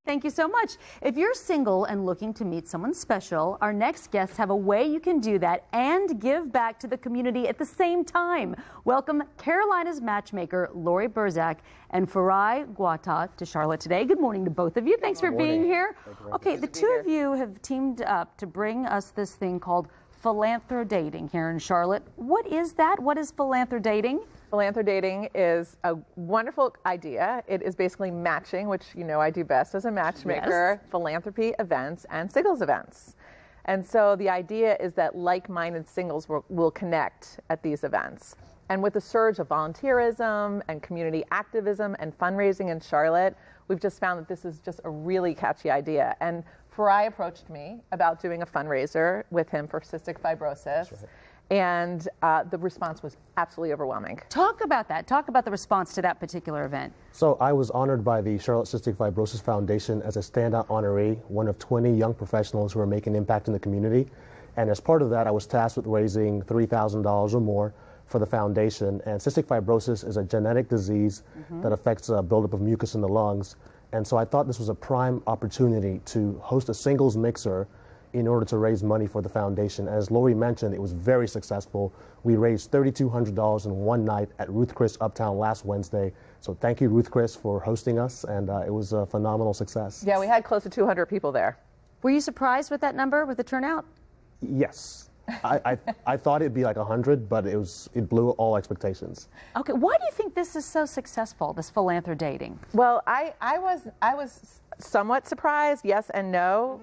Thank you so much. If you're single and looking to meet someone special, our next guests have a way you can do that and give back to the community at the same time. Welcome Carolina's matchmaker, Lori Burzak and Farai Guata to Charlotte today. Good morning to both of you. Thanks for being here. Okay, the two of you have teamed up to bring us this thing called Philanthrodating here in Charlotte. What is that? What is Philanthrodating? Philanthrodating is a wonderful idea. It is basically matching, which you know I do best as a matchmaker, yes. Philanthropy events and singles events. And so the idea is that like-minded singles will connect at these events. And with the surge of volunteerism and community activism and fundraising in Charlotte, we've just found that this is just a really catchy idea. And Farai approached me about doing a fundraiser with him for cystic fibrosis. Right. And the response was absolutely overwhelming. Talk about that. Talk about the response to that particular event. So I was honored by the Charlotte Cystic Fibrosis Foundation as a standout honoree, one of 20 young professionals who are making an impact in the community. And as part of that, I was tasked with raising $3,000 or more for the foundation. And cystic fibrosis is a genetic disease that affects a buildup of mucus in the lungs. And so I thought this was a prime opportunity to host a singles mixer in order to raise money for the foundation. As Lori mentioned, it was very successful. We raised $3,200 in one night at Ruth Chris Uptown last Wednesday. So thank you, Ruth Chris, for hosting us, and it was a phenomenal success. Yeah, we had close to 200 people there. Were you surprised with that number, with the turnout? Yes. I thought it'd be like 100, but it blew all expectations. Okay, why do you think this is so successful, this Philanthrodating? Well, I was somewhat surprised, yes and no.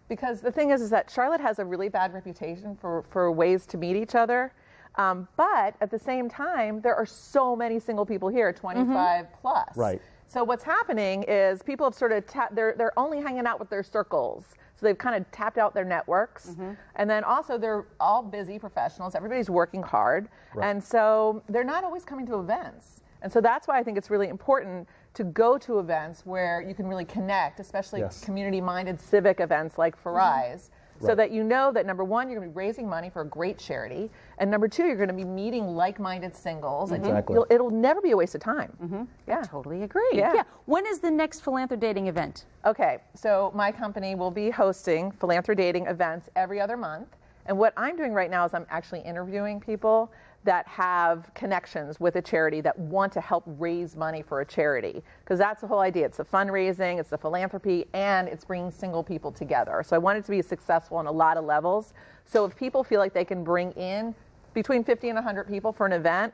Because the thing is that Charlotte has a really bad reputation for ways to meet each other. But at the same time, there are so many single people here, 25 plus. Right. So what's happening is people have sort of, they're only hanging out with their circles. So they've kind of tapped out their networks. And then also they're all busy professionals. Everybody's working hard. Right. And so they're not always coming to events. And so that's why I think it's really important to go to events where you can really connect, especially community-minded civic events like Farai's, so that you know that, number one, you're going to be raising money for a great charity, and number two, you're going to be meeting like-minded singles, and it'll never be a waste of time. Yeah, I totally agree. Yeah. When is the next Philanthrodating event? Okay, so my company will be hosting Philanthrodating events every other month, and what I'm doing right now is I'm actually interviewing people that have connections with a charity that want to help raise money for a charity. Because that's the whole idea. It's the fundraising, it's the philanthropy, and it's bringing single people together. So I want it to be successful on a lot of levels. So if people feel like they can bring in between 50 and 100 people for an event,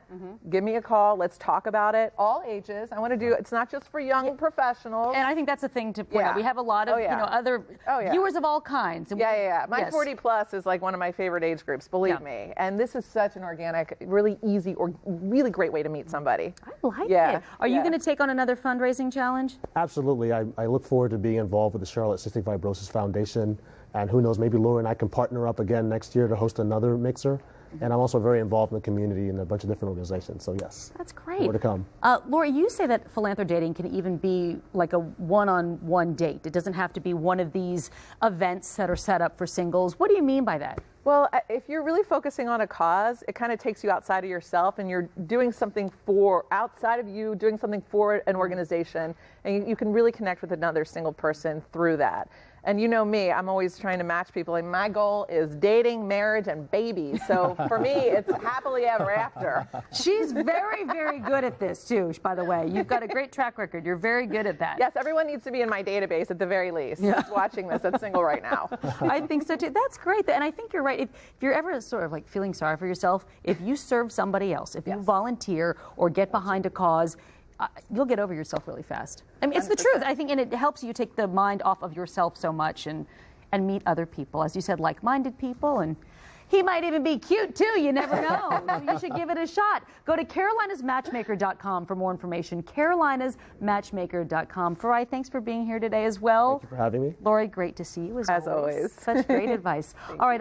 give me a call, let's talk about it. All ages. I want to do, it's not just for young professionals. And I think that's the thing to point out. We have a lot of other viewers of all kinds. My 40 plus is like one of my favorite age groups, believe me. And this is such an organic, really easy, or really great way to meet somebody. I like it. Are you going to take on another fundraising challenge? Absolutely. I look forward to being involved with the Charlotte Cystic Fibrosis Foundation. And who knows, maybe Laura and I can partner up again next year to host another mixer. And I'm also very involved in the community in a bunch of different organizations, so yes. That's great. More to come. Lori, you say that Philanthrodating can even be like a one-on-one date. It doesn't have to be one of these events that are set up for singles. What do you mean by that? Well, if you're really focusing on a cause, it kind of takes you outside of yourself, and you're doing something outside of you, doing something for an organization, and you can really connect with another single person through that. And you know me, I'm always trying to match people, and my goal is dating, marriage, and babies. So for me, it's happily ever after. She's very, very good at this, too, by the way. You've got a great track record. You're very good at that. Yes, everyone needs to be in my database at the very least. Who's watching this that's single right now. I think so, too. That's great. And I think you're right. If you're ever sort of like feeling sorry for yourself, if you serve somebody else, if you volunteer or get behind a cause, you'll get over yourself really fast. I mean, it's the truth, I think, and it helps you take the mind off of yourself so much and meet other people. As you said, like-minded people, and he might even be cute, too. You never know. So you should give it a shot. Go to carolinasmatchmaker.com for more information. carolinasmatchmaker.com. Farai, thanks for being here today as well. Thank you for having me. Lori, great to see you as always. Such great advice. All right.